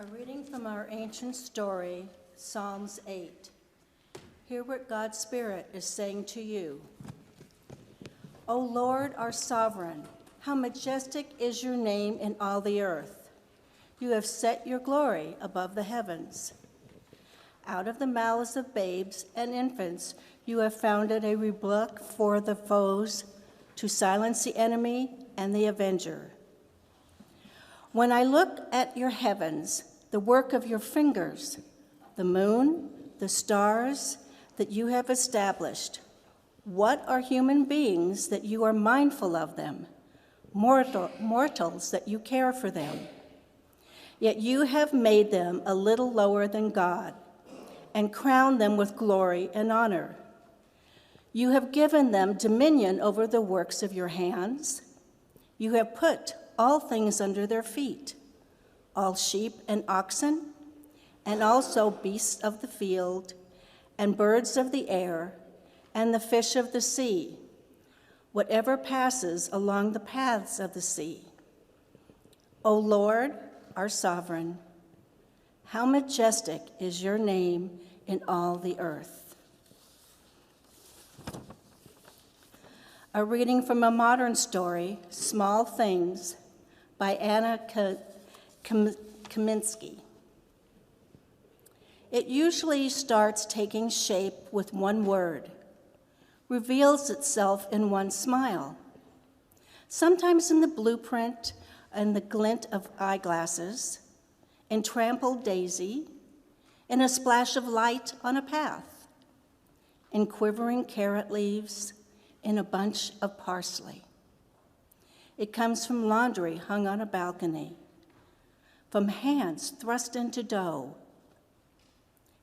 A reading from our ancient story, Psalms 8. Hear what God's Spirit is saying to you. O Lord, our sovereign, how majestic is your name in all the earth. You have set your glory above the heavens. Out of the mouths of babes and infants, you have founded a rebuke for the foes to silence the enemy and the avenger. When I look at your heavens, the work of your fingers, the moon, the stars that you have established, what are human beings that you are mindful of them, mortals that you care for them? Yet you have made them a little lower than God and crowned them with glory and honor. You have given them dominion over the works of your hands. You have put all things under their feet, all sheep and oxen, and also beasts of the field, and birds of the air, and the fish of the sea, whatever passes along the paths of the sea. O Lord, our sovereign, how majestic is your name in all the earth. A reading from a modern story, Small Things, by Anna Kominski. It usually starts taking shape with one word, reveals itself in one smile, sometimes in the blueprint and the glint of eyeglasses, in trampled daisy, in a splash of light on a path, in quivering carrot leaves, in a bunch of parsley. It comes from laundry hung on a balcony, from hands thrust into dough.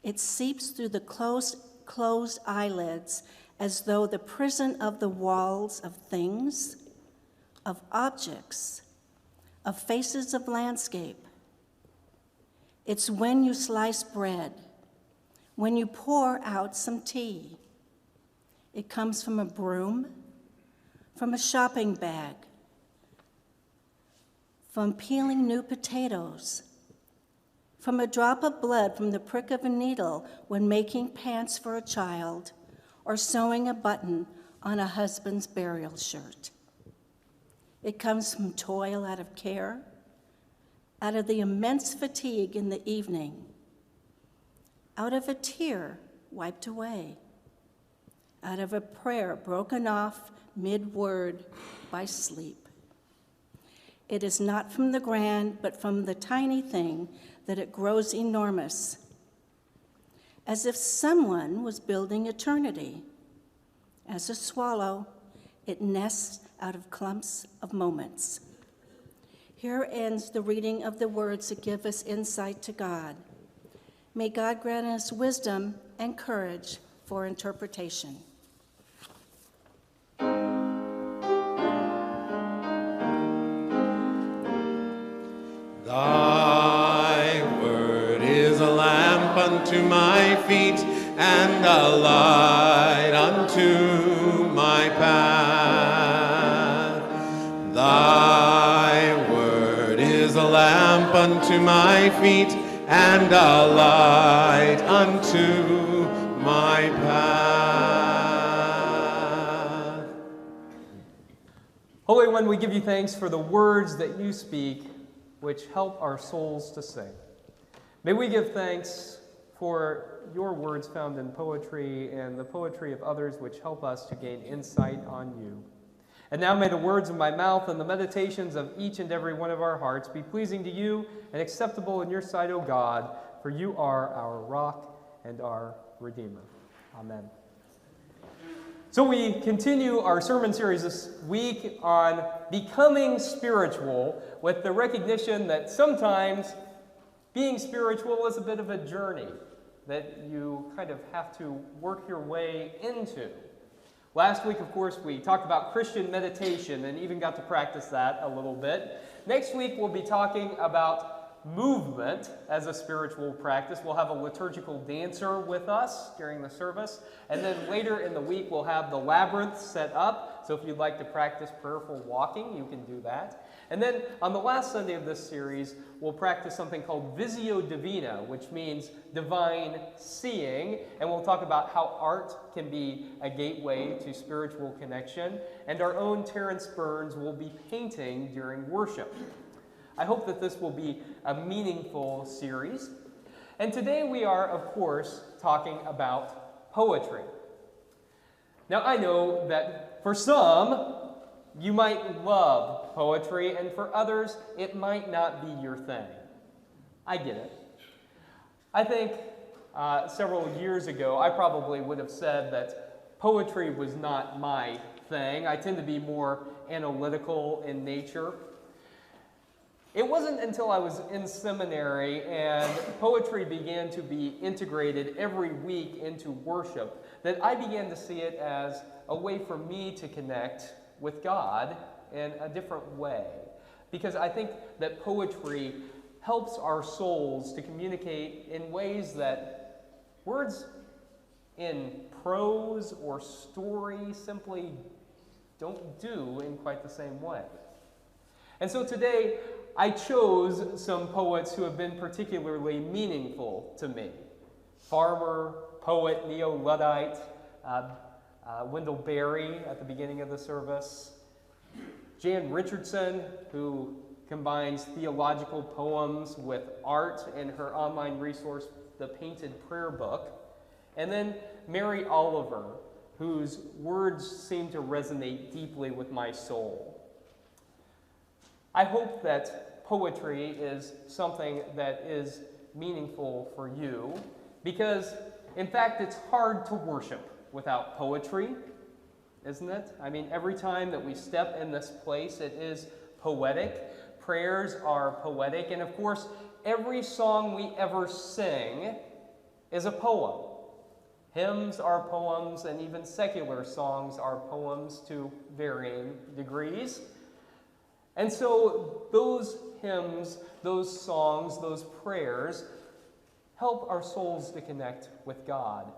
It seeps through the closed eyelids as though the prison of the walls of things, of objects, of faces of landscape. It's when you slice bread, when you pour out some tea. It comes from a broom, from a shopping bag, from peeling new potatoes, from a drop of blood from the prick of a needle when making pants for a child or sewing a button on a husband's burial shirt. It comes from toil out of care, out of the immense fatigue in the evening, out of a tear wiped away, out of a prayer broken off mid-word by sleep. It is not from the grand, but from the tiny thing that it grows enormous, as if someone was building eternity. As a swallow, it nests out of clumps of moments. Here ends the reading of the words that give us insight to God. May God grant us wisdom and courage for interpretation. Thy word is a lamp unto my feet and a light unto my path. Thy word is a lamp unto my feet and a light unto my path. Holy One, we give you thanks for the words that you speak, which help our souls to sing. May we give thanks for your words found in poetry and the poetry of others, which help us to gain insight on you. And now may the words of my mouth and the meditations of each and every one of our hearts be pleasing to you and acceptable in your sight, O God, for you are our rock and our Redeemer. Amen. So we continue our sermon series this week on becoming spiritual, with the recognition that sometimes being spiritual is a bit of a journey that you kind of have to work your way into. Last week, of course, we talked about Christian meditation and even got to practice that a little bit. Next week, we'll be talking about movement as a spiritual practice. We'll have a liturgical dancer with us during the service. And then later in the week, we'll have the labyrinth set up. So if you'd like to practice prayerful walking, you can do that. And then on the last Sunday of this series, we'll practice something called Visio Divina, which means divine seeing. And we'll talk about how art can be a gateway to spiritual connection. And our own Terrence Burns will be painting during worship. I hope that this will be a meaningful series. And today we are, of course, talking about poetry. Now, I know that for some, you might love poetry, and for others, it might not be your thing. I get it. I think several years ago, I probably would have said that poetry was not my thing. I tend to be more analytical in nature. It wasn't until I was in seminary and poetry began to be integrated every week into worship that I began to see it as a way for me to connect with God in a different way. Because I think that poetry helps our souls to communicate in ways that words in prose or story simply don't do in quite the same way. And so today, I chose some poets who have been particularly meaningful to me. Farmer, poet, Neo-Luddite, Wendell Berry at the beginning of the service, Jan Richardson, who combines theological poems with art in her online resource, The Painted Prayer Book, and then Mary Oliver, whose words seem to resonate deeply with my soul. I hope that poetry is something that is meaningful for you because, in fact, it's hard to worship without poetry, isn't it? I mean, every time that we step in this place, it is poetic. Prayers are poetic. And, of course, every song we ever sing is a poem. Hymns are poems, and even secular songs are poems to varying degrees. And so those hymns, those songs, those prayers help our souls to connect with God.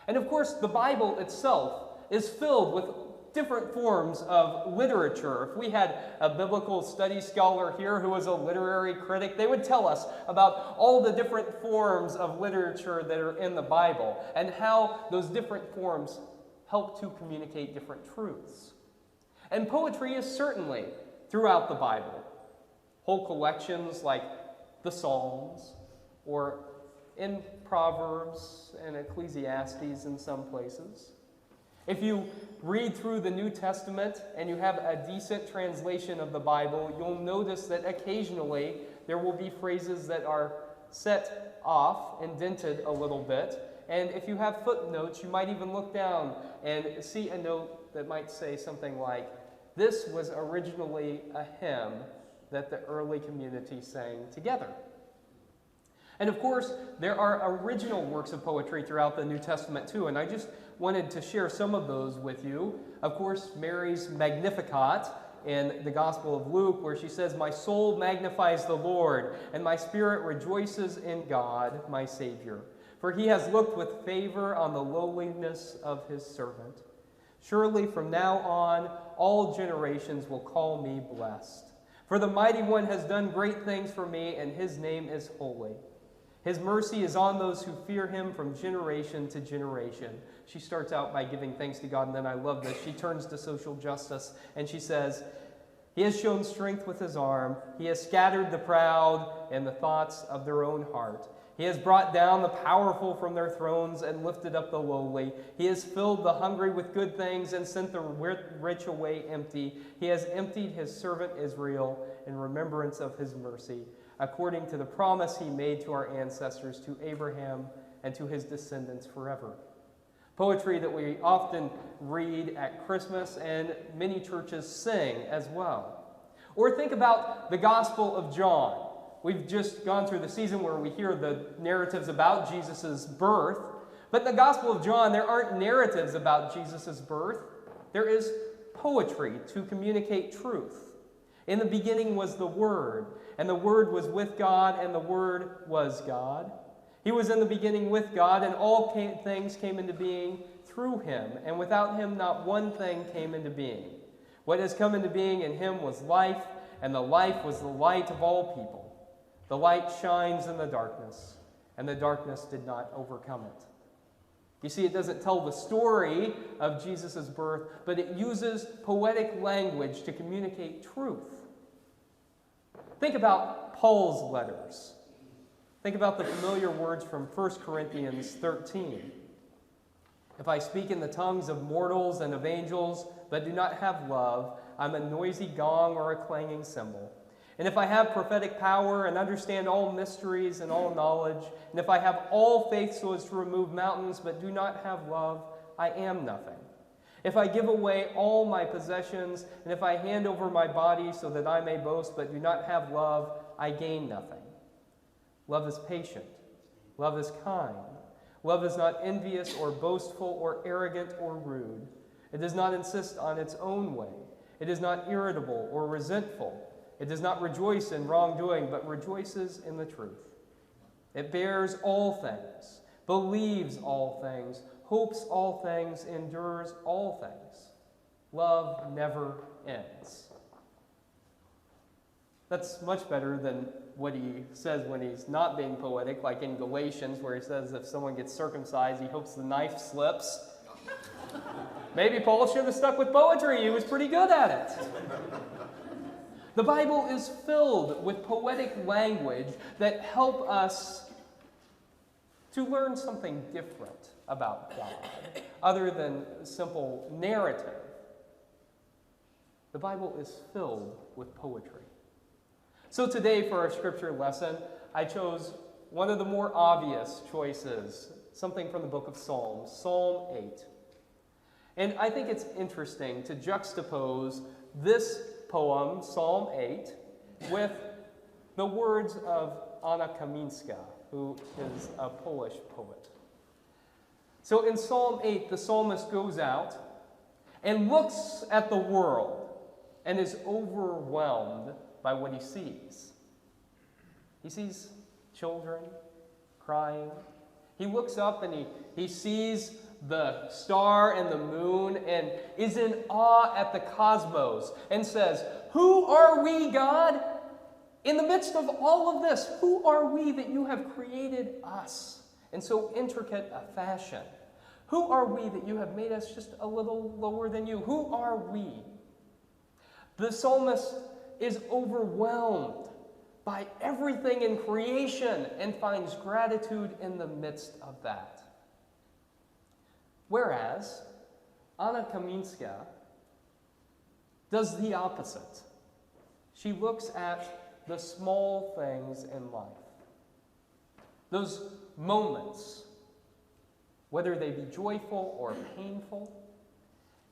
And of course, the Bible itself is filled with different forms of literature. If we had a biblical study scholar here who was a literary critic, they would tell us about all the different forms of literature that are in the Bible and how those different forms help to communicate different truths. And poetry is certainly throughout the Bible. Whole collections like the Psalms, or in Proverbs and Ecclesiastes in some places. If you read through the New Testament and you have a decent translation of the Bible, you'll notice that occasionally there will be phrases that are set off, indented a little bit. And if you have footnotes, you might even look down and see a note that might say something like, "This was originally a hymn that the early community sang together." And of course, there are original works of poetry throughout the New Testament too, and I just wanted to share some of those with you. Of course, Mary's Magnificat in the Gospel of Luke, where she says, "My soul magnifies the Lord, and my spirit rejoices in God, my Savior. For he has looked with favor on the lowliness of his servant. Surely from now on, all generations will call me blessed. For the Mighty One has done great things for me, and his name is holy. His mercy is on those who fear him from generation to generation." She starts out by giving thanks to God, and then I love this. She turns to social justice, and she says, "He has shown strength with his arm. He has scattered the proud in the thoughts of their own heart. He has brought down the powerful from their thrones and lifted up the lowly. He has filled the hungry with good things and sent the rich away empty. He has emptied his servant Israel in remembrance of his mercy, according to the promise he made to our ancestors, to Abraham and to his descendants forever." Poetry that we often read at Christmas and many churches sing as well. Or think about the Gospel of John. We've just gone through the season where we hear the narratives about Jesus' birth. But in the Gospel of John, there aren't narratives about Jesus' birth. There is poetry to communicate truth. In the beginning was the Word, and the Word was with God, and the Word was God. He was in the beginning with God, and all things came into being through him, and without him not one thing came into being. What has come into being in him was life, and the life was the light of all people. The light shines in the darkness, and the darkness did not overcome it. You see, it doesn't tell the story of Jesus' birth, but it uses poetic language to communicate truth. Think about Paul's letters. Think about the familiar words from 1 Corinthians 13. If I speak in the tongues of mortals and of angels, but do not have love, I'm a noisy gong or a clanging cymbal. And if I have prophetic power and understand all mysteries and all knowledge, and if I have all faith so as to remove mountains, but do not have love, I am nothing. If I give away all my possessions, and if I hand over my body so that I may boast, but do not have love, I gain nothing. Love is patient. Love is kind. Love is not envious or boastful or arrogant or rude. It does not insist on its own way. It is not irritable or resentful. It does not rejoice in wrongdoing, but rejoices in the truth. It bears all things, believes all things, hopes all things, endures all things. Love never ends. That's much better than what he says when he's not being poetic, like in Galatians, where he says if someone gets circumcised, he hopes the knife slips. Maybe Paul should have stuck with poetry. He was pretty good at it. The Bible is filled with poetic language that help us to learn something different about God, other than simple narrative. The Bible is filled with poetry. So today for our scripture lesson, I chose one of the more obvious choices, something from the book of Psalms, Psalm 8. And I think it's interesting to juxtapose this poem, Psalm 8, with the words of Anna Kominski, who is a Polish poet. So in Psalm 8, the psalmist goes out and looks at the world and is overwhelmed by what he sees. He sees children crying. He looks up and he sees the star and the moon and is in awe at the cosmos and says, "Who are we, God? In the midst of all of this, who are we that you have created us in so intricate a fashion? Who are we that you have made us just a little lower than you? Who are we?" The psalmist is overwhelmed by everything in creation and finds gratitude in the midst of that. Whereas Anna Kominski does the opposite. She looks at the small things in life. Those moments, whether they be joyful or painful,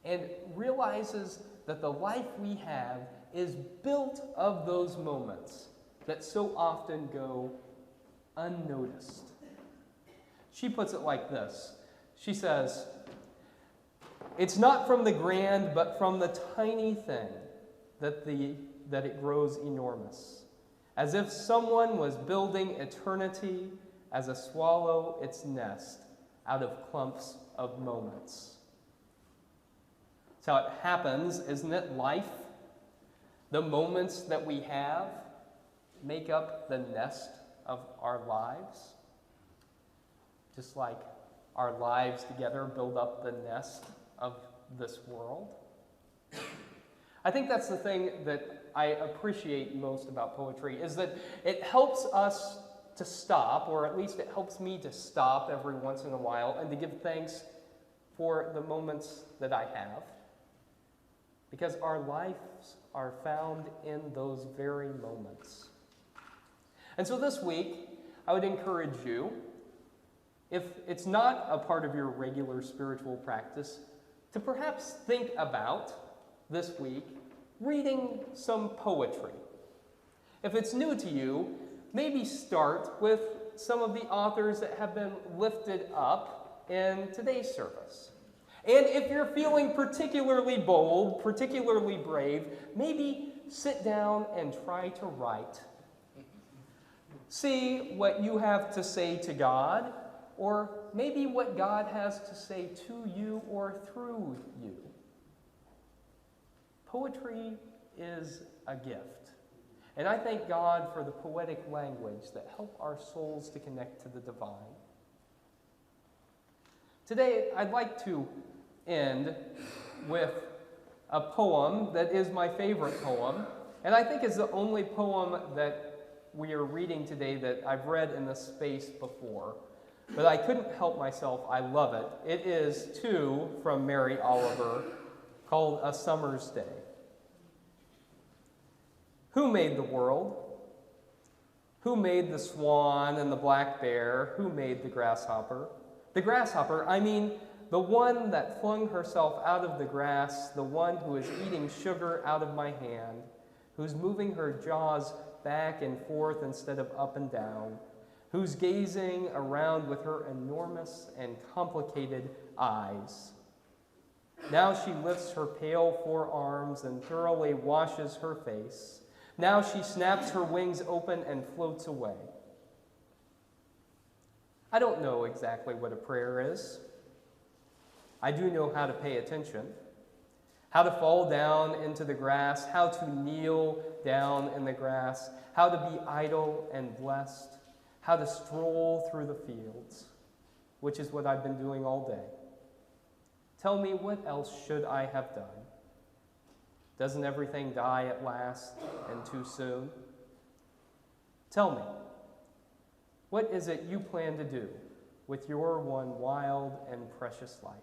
and realizes that the life we have is built of those moments that so often go unnoticed. She puts it like this. She says, "It's not from the grand, but from the tiny thing that it grows enormous, as if someone was building eternity as a swallow its nest out of clumps of moments." That's how it happens, isn't it? Life, the moments that we have, make up the nest of our lives, just like our lives together build up the nest of this world. I think that's the thing that I appreciate most about poetry, is that it helps us to stop, or at least it helps me to stop every once in a while and to give thanks for the moments that I have, because our lives are found in those very moments. And so this week, I would encourage you, if it's not a part of your regular spiritual practice, to perhaps think about, this week, reading some poetry. If it's new to you, maybe start with some of the authors that have been lifted up in today's service. And if you're feeling particularly bold, particularly brave, maybe sit down and try to write. See what you have to say to God, or maybe what God has to say to you or through you. Poetry is a gift. And I thank God for the poetic language that help our souls to connect to the divine. Today, I'd like to end with a poem that is my favorite poem, and I think is the only poem that we are reading today that I've read in this space before. But I couldn't help myself. I love it. It is too from Mary Oliver, called A Summer's Day. Who made the world? Who made the swan and the black bear? Who made the grasshopper? The grasshopper, I mean the one that flung herself out of the grass, the one who is eating sugar out of my hand, who's moving her jaws back and forth instead of up and down, who's gazing around with her enormous and complicated eyes. Now she lifts her pale forearms and thoroughly washes her face. Now she snaps her wings open and floats away. I don't know exactly what a prayer is. I do know how to pay attention, how to fall down into the grass, how to kneel down in the grass, how to be idle and blessed, how to stroll through the fields, which is what I've been doing all day. Tell me, what else should I have done? Doesn't everything die at last and too soon? Tell me, what is it you plan to do with your one wild and precious life?